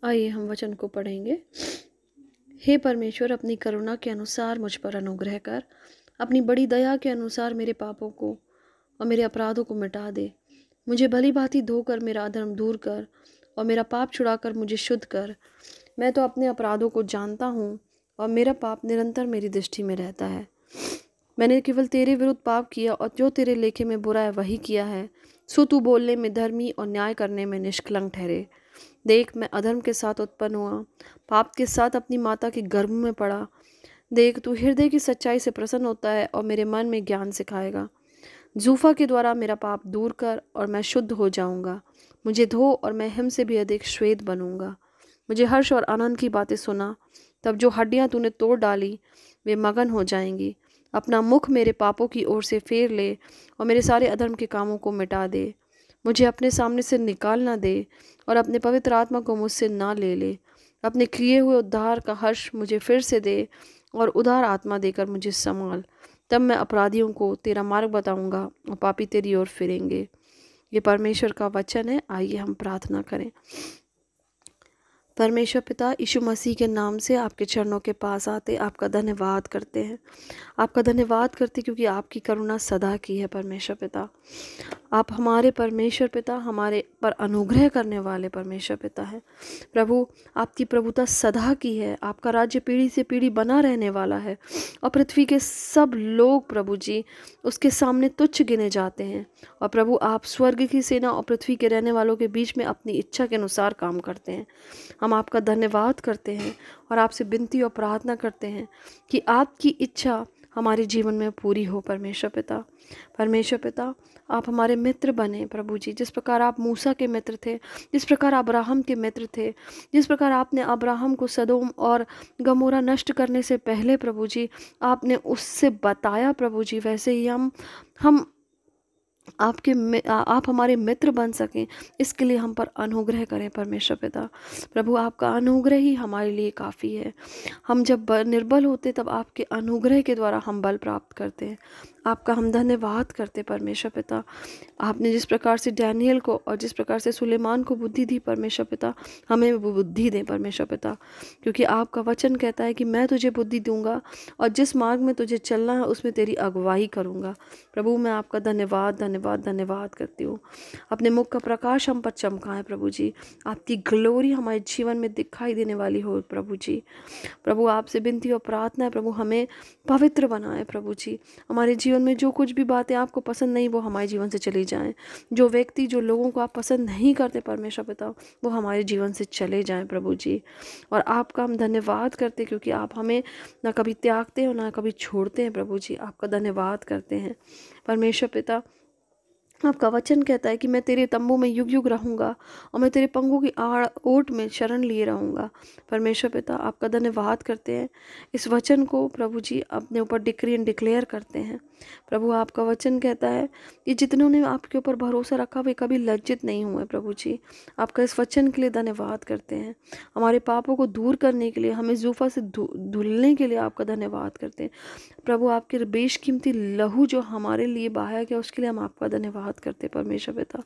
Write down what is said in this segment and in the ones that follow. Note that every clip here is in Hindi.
आइए हम वचन को पढ़ेंगे। हे परमेश्वर, अपनी करुणा के अनुसार मुझ पर अनुग्रह कर। अपनी बड़ी दया के अनुसार मेरे पापों को और मेरे अपराधों को मिटा दे। मुझे भली भांति धोकर मेरा अधर्म दूर कर और मेरा पाप छुड़ाकर मुझे शुद्ध कर। मैं तो अपने अपराधों को जानता हूँ और मेरा पाप निरंतर मेरी दृष्टि में रहता है। मैंने केवल तेरे विरुद्ध पाप किया और जो तेरे लेखे में बुरा है वही किया है। सो तू बोलने में धर्मी और न्याय करने में निष्कलंक ठहरे। देख, मैं अधर्म के साथ उत्पन्न हुआ, पाप के साथ अपनी माता के गर्भ में पड़ा। देख, तू हृदय की सच्चाई से प्रसन्न होता है और मेरे मन में ज्ञान सिखाएगा। जूफा के द्वारा मेरा पाप दूर कर और मैं शुद्ध हो जाऊंगा। मुझे धो और मैं हिम से भी अधिक श्वेत बनूंगा। मुझे हर्ष और आनंद की बातें सुना, तब जो हड्डियां तूने तोड़ डाली वे मगन हो जाएंगी। अपना मुख मेरे पापों की ओर से फेर ले और मेरे सारे अधर्म के कामों को मिटा दे। मुझे अपने सामने से निकाल ना दे और अपने पवित्र आत्मा को मुझसे ना ले ले। अपने किए हुए उद्धार का हर्ष मुझे फिर से दे और उदार आत्मा देकर मुझे संभाल। तब मैं अपराधियों को तेरा मार्ग बताऊंगा और पापी तेरी ओर फिरेंगे। ये परमेश्वर का वचन है। आइए हम प्रार्थना करें। परमेश्वर पिता, यीशु मसीह के नाम से आपके चरणों के पास आते आपका धन्यवाद करते हैं। आपका धन्यवाद करते क्योंकि आपकी करुणा सदा की है। परमेश्वर पिता, आप हमारे परमेश्वर पिता, हमारे पर अनुग्रह करने वाले परमेश्वर पिता हैं। प्रभु, आपकी प्रभुता सदा की है। आपका राज्य पीढ़ी से पीढ़ी बना रहने वाला है और पृथ्वी के सब लोग प्रभु जी उसके सामने तुच्छ गिने जाते हैं। और प्रभु, आप स्वर्ग की सेना और पृथ्वी के रहने वालों के बीच में अपनी इच्छा के अनुसार काम करते हैं। हम आपका धन्यवाद करते हैं और आपसे विनती और प्रार्थना करते हैं कि आपकी इच्छा हमारे जीवन में पूरी हो। परमेश्वर पिता, परमेश्वर पिता, आप हमारे मित्र बने प्रभु जी। जिस प्रकार आप मूसा के मित्र थे, जिस प्रकार अब्राहम के मित्र थे, जिस प्रकार आपने अब्राहम को सदोम और गमोरा नष्ट करने से पहले प्रभु जी आपने उससे बताया प्रभु जी, वैसे ही हम आप हमारे मित्र बन सकें, इसके लिए हम पर अनुग्रह करें परमेश्वर पिता। प्रभु, आपका अनुग्रह ही हमारे लिए काफ़ी है। हम जब निर्बल होते तब आपके अनुग्रह के द्वारा हम बल प्राप्त करते हैं। आपका हम धन्यवाद करते परमेश्वर पिता। आपने जिस प्रकार से डैनियल को और जिस प्रकार से सुलेमान को बुद्धि दी परमेश्वर पिता, हमें वो बुद्धि दें परमेश्वर पिता, क्योंकि आपका वचन कहता है कि मैं तुझे बुद्धि दूंगा और जिस मार्ग में तुझे चलना है उसमें तेरी अगुवाई करूंगा। प्रभु, मैं आपका धन्यवाद धन्यवाद धन्यवाद करती हूँ। अपने मुख का प्रकाश हम पर चमकाएं प्रभु जी। आपकी ग्लोरी हमारे जीवन में दिखाई देने वाली हो प्रभु जी। प्रभु, आपसे विनती और प्रार्थना है प्रभु, हमें पवित्र बनाए प्रभु जी। हमारे जीवन में जो कुछ भी बातें आपको पसंद नहीं वो हमारे जीवन से चली जाएं। जो व्यक्ति, जो लोगों को आप पसंद नहीं करते परमेश्वर पिता, वो हमारे जीवन से चले जाएं प्रभु जी। और आपका हम धन्यवाद करते क्योंकि आप हमें ना कभी त्यागते और ना कभी छोड़ते हैं प्रभु जी। आपका धन्यवाद करते हैं परमेश्वर पिता। आपका वचन कहता है कि मैं तेरे तंबू में युग युग रहूंगा और मैं तेरे पंखों की आड़ ओट में शरण लिए रहूंगा। परमेश्वर पिता, आपका धन्यवाद करते हैं। इस वचन को प्रभु जी अपने ऊपर डिक्री एंड डिक्लेयर करते हैं। प्रभु, आपका वचन कहता है कि जितनों ने आपके ऊपर भरोसा रखा वे कभी लज्जित नहीं हुए प्रभु जी। आपका इस वचन के लिए धन्यवाद करते हैं। हमारे पापों को दूर करने के लिए, हमें जूफा से धुलने के लिए आपका धन्यवाद करते हैं प्रभु। आपके बेशकीमती लहू जो हमारे लिए बहाया गया उसके लिए हम आपका धन्यवाद करते परमेश्वर पिता।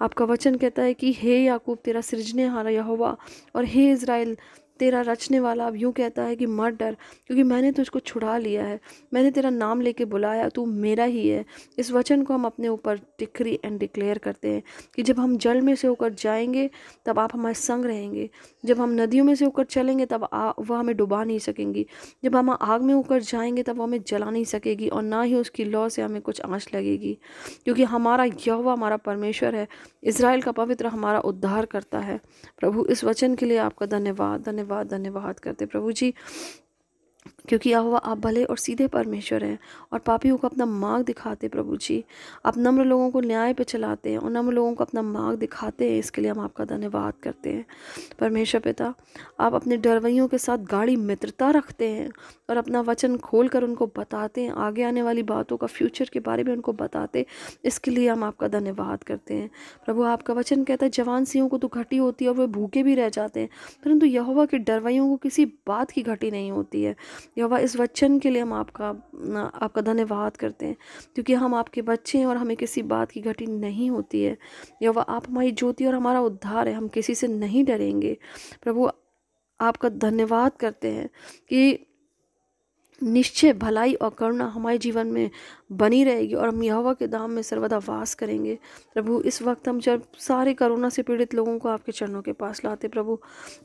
आपका वचन कहता है कि हे याकूब तेरा सृजनेहारा यहोवा और हे इज़राइल तेरा रचने वाला अब यूँ कहता है कि मत डर, क्योंकि मैंने तुझको छुड़ा लिया है। मैंने तेरा नाम लेके बुलाया, तू मेरा ही है। इस वचन को हम अपने ऊपर डिक्री एंड डिक्लेयर करते हैं कि जब हम जल में से होकर जाएंगे तब आप हमारे संग रहेंगे। जब हम नदियों में से होकर चलेंगे तब वह हमें डुबा नहीं सकेंगी। जब हम आग में होकर जाएंगे तब वह हमें जला नहीं सकेगी और ना ही उसकी लौ से हमें कुछ आँच लगेगी, क्योंकि हमारा यहोवा हमारा परमेश्वर है, इज़राइल का पवित्र हमारा उद्धार करता है। प्रभु, इस वचन के लिए आपका धन्यवाद धन्यवाद धन्यवाद करते प्रभु जी, क्योंकि यहोवा आप भले और सीधे परमेश्वर हैं और पापियों को अपना मार्ग दिखाते प्रभु जी। आप नम्र लोगों को न्याय पे चलाते हैं और नम्र लोगों को अपना मार्ग दिखाते हैं। इसके लिए हम आपका धन्यवाद करते हैं परमेश्वर पिता। आप अपने डरवैयों के साथ गाढ़ी मित्रता रखते हैं और अपना वचन खोल कर उनको बताते हैं, आगे आने वाली बातों का, फ्यूचर के बारे में उनको बताते। इसके लिए हम आपका धन्यवाद करते हैं प्रभु। आपका वचन कहता है जवान सिंहों को तो घटी होती है और वे भूखे भी रह जाते हैं, परंतु यहोवा के डरवैयों को किसी बात की घटी नहीं होती है। यहोवा इस वचन के लिए हम आपका धन्यवाद करते हैं, क्योंकि हम आपके बच्चे हैं और हमें किसी बात की घटी नहीं होती है। यहोवा आप हमारी ज्योति और हमारा उद्धार है, हम किसी से नहीं डरेंगे। प्रभु आपका धन्यवाद करते हैं कि निश्चय भलाई और करुणा हमारे जीवन में बनी रहेगी और हम यहोवा के धाम में सर्वदा वास करेंगे। प्रभु इस वक्त हम जब सारे कोरोना से पीड़ित लोगों को आपके चरणों के पास लाते प्रभु,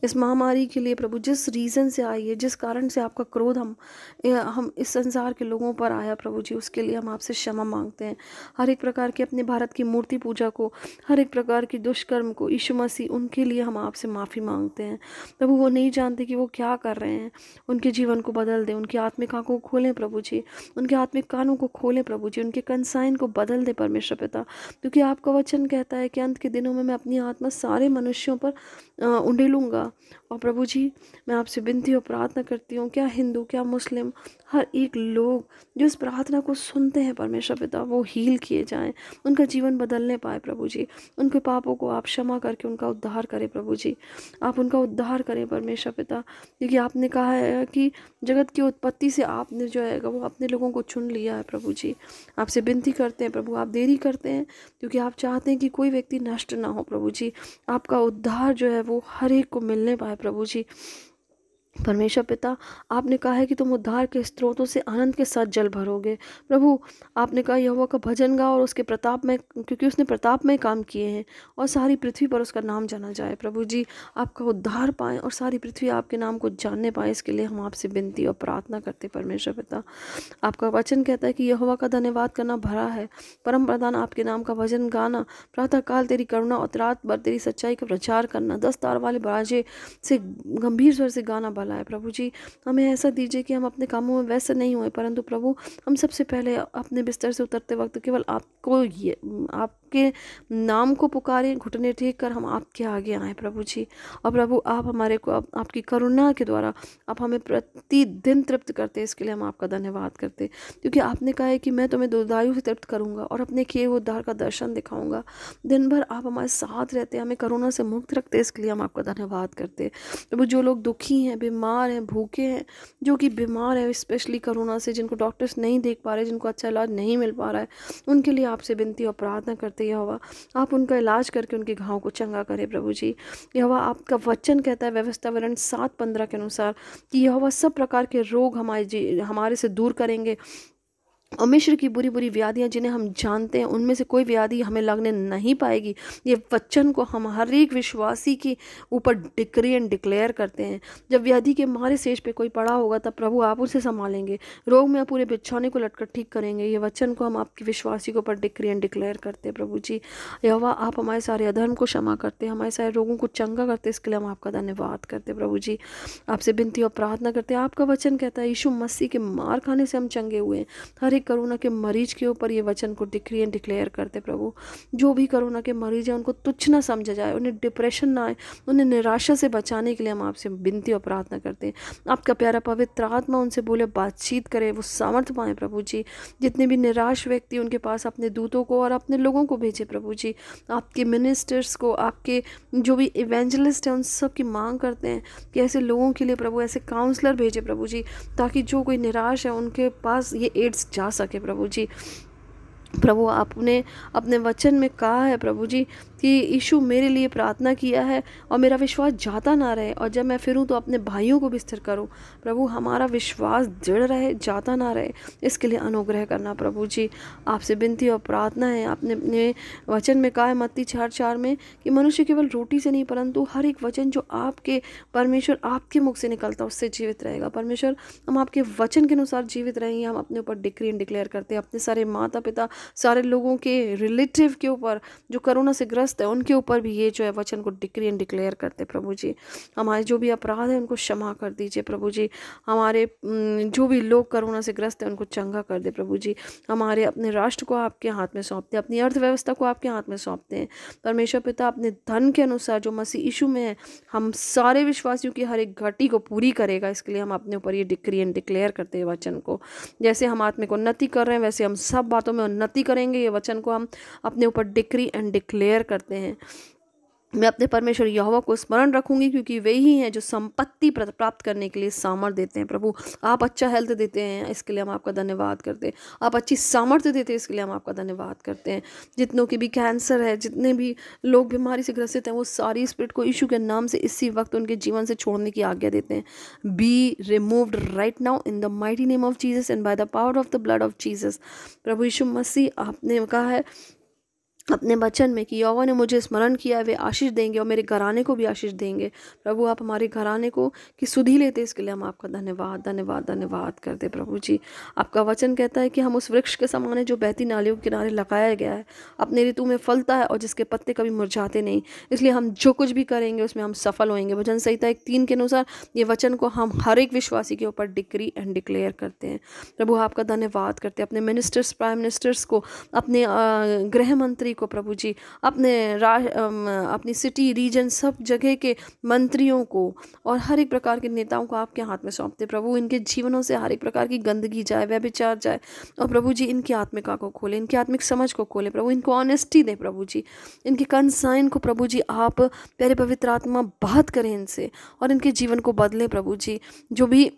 इस महामारी के लिए प्रभु, जिस रीज़न से आई है, जिस कारण से आपका क्रोध हम इस संसार के लोगों पर आया प्रभु जी, उसके लिए हम आपसे क्षमा मांगते हैं। हर एक प्रकार के अपने भारत की मूर्ति पूजा को, हर एक प्रकार की दुष्कर्म को, यीशु मसीह, उनके लिए हम आपसे माफ़ी मांगते हैं प्रभु। वो नहीं जानते कि वो क्या कर रहे हैं, उनके जीवन को बदल दें, उनकी आत्मिक आंखों को खोलें प्रभु जी, उनके आत्मिक कानों को खोलें प्रभु जी, उनके कंसाइन को बदल दे परमेश्वर पिता, क्योंकि आपका वचन कहता है कि अंत के दिनों में मैं अपनी आत्मा सारे मनुष्यों पर उंडेलूंगा। और प्रभु जी मैं आपसे विनती और प्रार्थना करती हूँ, क्या हिंदू क्या मुस्लिम, हर एक लोग जो इस प्रार्थना को सुनते हैं परमेश्वर पिता, वो हील किए जाएं, उनका जीवन बदलने पाए प्रभु जी, उनके पापों को आप क्षमा करके उनका उद्धार करें प्रभु जी, आप उनका उद्धार करें परमेश्वर पिता, क्योंकि आपने कहा है कि जगत की उत्पत्ति से आपने जो है वो अपने लोगों को चुन लिया है प्रभु जी। आपसे विनती करते हैं प्रभु, आप देरी करते हैं क्योंकि आप चाहते हैं कि कोई व्यक्ति नष्ट ना हो प्रभु जी, आपका उद्धार जो है वो हर एक को मिलने पाए प्रभु जी। परमेश्वर पिता आपने कहा है कि तुम उद्धार के स्रोतों से आनंद के साथ जल भरोगे प्रभु। आपने कहा यहोवा का भजन गाओ और उसके प्रताप में, क्योंकि उसने प्रताप में काम किए हैं और सारी पृथ्वी पर उसका नाम जाना जाए प्रभु जी। आपका उद्धार पाएँ और सारी पृथ्वी आपके नाम को जानने पाए, इसके लिए हम आपसे विनती और प्रार्थना करते परमेश्वर पिता। आपका वचन कहता है कि यहोवा का धन्यवाद करना भरा है, परम प्रधान आपके नाम का भजन गाना, प्रातःकाल तेरी करुणा और रात भर तेरी सच्चाई का प्रचार करना, 10 तार वाले बाजे से गंभीर स्वर से गाना है प्रभु जी। हमें ऐसा दीजिए कि हम अपने कामों में व्यस्त नहीं हुए, परंतु प्रभु हम सबसे पहले अपने बिस्तर से उतरते वक्त केवल आपके नाम को पुकारें, घुटने टेक कर हम आपके आगे आए प्रभु जी। और प्रभु आप हमारे को आपकी करुणा के द्वारा आप हमें प्रतिदिन तृप्त करते, इसके लिए हम आपका धन्यवाद करते, क्योंकि आपने कहा है कि मैं तुम्हें दुर्दायु से तृप्त करूंगा और अपने किए हुए उद्धार का दर्शन दिखाऊंगा। दिन भर आप हमारे साथ रहते, हमें कोरोना से मुक्त रखते, इसके लिए हम आपका धन्यवाद करते प्रभु। जो लोग दुखी हैं, बीमार हैं, भूखे हैं, जो कि बीमार है स्पेशली कोरोना से, जिनको डॉक्टर्स नहीं देख पा रहे, जिनको अच्छा इलाज नहीं मिल पा रहा है, उनके लिए आपसे विनती और प्रार्थना करते यहोवा आप उनका इलाज करके उनके घाव को चंगा करें प्रभु जी। यहोवा आपका वचन कहता है व्यवस्था वरण 7:15 के अनुसार कि यहोवा सब प्रकार के रोग हमारे से दूर करेंगे और मिस्र की बुरी बुरी व्याधियां जिन्हें हम जानते हैं उनमें से कोई व्याधि हमें लगने नहीं पाएगी। ये वचन को हम हर एक विश्वासी के ऊपर डिक्री एंड डिक्लेयर करते हैं। जब व्याधि के मारे शेष पे कोई पड़ा होगा तब प्रभु आप उसे संभालेंगे, रोग में पूरे बिछौने को लटकर ठीक करेंगे। ये वचन को हम आपके विश्वासी के ऊपर डिक्री एंड डिक्लेयर करते हैं प्रभु जी। यहोवा आप हमारे सारे अधर्म को क्षमा करते हैं, हमारे सारे रोगों को चंगा करते, इसके लिए हम आपका धन्यवाद करते प्रभु जी। आपसे विनती और प्रार्थना करते हैं। आपका वचन कहता है यीशु मसीह के मार खाने से हम चंगे हुए हैं। हर एक कोरोना के मरीज के ऊपर ये वचन को डिक्री एंड डिक्लेयर करते प्रभु। जो भी कोरोना के मरीज हैं उनको तुच्छ ना समझा जाए, उन्हें डिप्रेशन ना आए, उन्हें निराशा से बचाने के लिए हम आपसे विनती और प्रार्थना करते हैं। आपका प्यारा पवित्र आत्मा उनसे बोले, बातचीत करे, वो सामर्थ्य पाएं प्रभु जी। जितने भी निराश व्यक्ति उनके पास अपने दूतों को और अपने लोगों को भेजे प्रभु जी। आपके मिनिस्टर्स को, आपके जो भी इवेंजलिस्ट हैं उन सब की मांग करते हैं कि ऐसे लोगों के लिए प्रभु ऐसे काउंसलर भेजे प्रभु जी, ताकि जो कोई निराश है उनके पास ये एड्स जा सके प्रभु जी। प्रभु आपने अपने वचन में कहा है प्रभु जी कि यीशु मेरे लिए प्रार्थना किया है और मेरा विश्वास जाता ना रहे, और जब मैं फिरूं तो अपने भाइयों को भी स्थिर करूं। प्रभु हमारा विश्वास दृढ़ रहे, जाता ना रहे, इसके लिए अनुग्रह करना प्रभु जी। आपसे विनती और प्रार्थना है। आपने अपने वचन में कहा है मत्ती 4:4 में कि मनुष्य केवल रोटी से नहीं परंतु हर एक वचन जो आपके परमेश्वर आपके मुख से निकलता उससे जीवित रहेगा। परमेश्वर हम आपके वचन के अनुसार जीवित रहेंगे, हम अपने ऊपर डिक्री एंड डिक्लेयर करते हैं। अपने सारे माता पिता, सारे लोगों के रिलेटिव के ऊपर जो कोरोना से ग्रस्त है उनके ऊपर भी ये जो है वचन को डिक्री एंड डिक्लेयर करते प्रभु जी। हमारे जो भी अपराध है उनको क्षमा कर दीजिए प्रभु जी। हमारे जो भी लोग कोरोना से ग्रस्त है उनको चंगा कर दे प्रभु जी। हमारे अपने राष्ट्र को आपके हाथ में सौंपते हैं, अपनी अर्थव्यवस्था को आपके हाथ में सौंपते हैं परमेश्वर पिता। अपने धन के अनुसार जो मसीह यीशु में है हम सारे विश्वासियों की हर एक घटी को पूरी करेगा, इसके लिए हम अपने ऊपर ये डिक्री एंड डिक्लेयर करते हैं वचन को। जैसे हम आत्मिक उन्नति कर रहे हैं वैसे हम सब बातों में उन्नति करेंगे। ये वचन को हम अपने ऊपर डिक्री एंड डिक्लेयर करते हैं। मैं अपने परमेश्वर यहोवा को स्मरण रखूंगी, क्योंकि वे ही हैं जो संपत्ति प्राप्त करने के लिए सामर्थ्य देते हैं। प्रभु आप अच्छा हेल्थ देते हैं, इसके लिए हम आपका धन्यवाद करते हैं। आप अच्छी सामर्थ्य देते हैं, इसके लिए हम आपका धन्यवाद करते हैं। जितनों की भी कैंसर है, जितने भी लोग बीमारी से ग्रसित हैं, वो सारी स्पिरिट को यीशु के नाम से इसी वक्त उनके जीवन से छोड़ने की आज्ञा देते हैं। Be removed right now in the mighty name of Jesus and by the power of the blood of Jesus. प्रभु यीशु मसीह, आपने कहा है अपने वचन में कि यहोवा ने मुझे स्मरण किया, वे आशीष देंगे और मेरे घराने को भी आशीष देंगे। प्रभु आप हमारे घराने को की सुधि लेते, इसके लिए हम आपका धन्यवाद धन्यवाद धन्यवाद करते। प्रभु जी, आपका वचन कहता है कि हम उस वृक्ष के समान है जो बहती नालियों के किनारे लगाया गया है, अपने ऋतु में फलता है और जिसके पत्ते कभी मुरझाते नहीं। इसलिए हम जो कुछ भी करेंगे उसमें हम सफल होंगे। वचन संहिता 1:3 के अनुसार ये वचन को हम हर एक विश्वासी के ऊपर डिक्री एंड डिक्लेयर करते हैं। प्रभु आपका धन्यवाद करते हैं। अपने मिनिस्टर्स, प्राइम मिनिस्टर्स को, अपने गृह मंत्री को, प्रभु जी अपने अपनी सिटी रीजन सब जगह के मंत्रियों को और हर एक प्रकार के नेताओं को आपके हाथ में सौंपते। प्रभु इनके जीवनों से हर एक प्रकार की गंदगी जाए, व्यभिचार जाए, और प्रभु जी इनकी आत्मिका को खोले, इनकी आत्मिक समझ को खोले। प्रभु इनको ऑनेस्टी दे, प्रभु जी इनकी कंसाइन को प्रभु जी आप प्यारे पवित्र आत्मा बात करें इनसे और इनके जीवन को बदले। प्रभु जी जो भी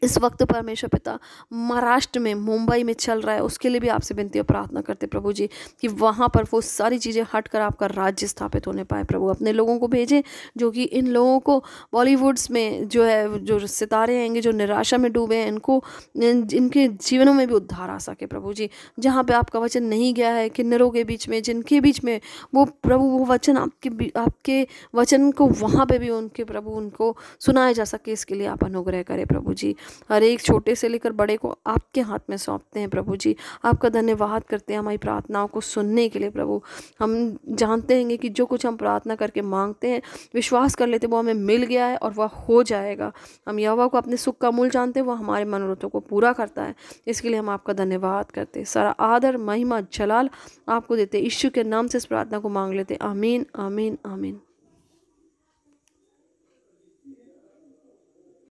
इस वक्त परमेश्वर पिता महाराष्ट्र में, मुंबई में चल रहा है, उसके लिए भी आपसे विनती और प्रार्थना करते प्रभु जी कि वहाँ पर वो सारी चीज़ें हट कर आपका राज्य स्थापित होने पाए। प्रभु अपने लोगों को भेजें जो कि इन लोगों को बॉलीवुड्स में जो है, जो सितारे आएंगे जो निराशा में डूबे हैं, इनको इनके जीवनों में भी उद्धार आ सके। प्रभु जी जहाँ पे आपका वचन नहीं गया है, किन्नरों के बीच में, जिनके बीच में वो प्रभु वो वचन आपके वचन को वहाँ पे भी उनके प्रभु उनको सुनाया जा सके, इसके लिए आप अनुग्रह करें। प्रभु जी हर एक छोटे से लेकर बड़े को आपके हाथ में सौंपते हैं। प्रभु जी आपका धन्यवाद करते हैं हमारी प्रार्थनाओं को सुनने के लिए। प्रभु हम जानते हैं कि जो कुछ हम प्रार्थना करके मांगते हैं, विश्वास कर लेते वो हमें मिल गया है और वह हो जाएगा। हम यहोवा को अपने सुख का मूल जानते हैं, वह हमारे मनोरथों को पूरा करता है। इसके लिए हम आपका धन्यवाद करते हैं। सारा आदर, महिमा, जलाल आपको देते। यीशु के नाम से इस प्रार्थना को मांग लेते। आमीन आमीन आमीन।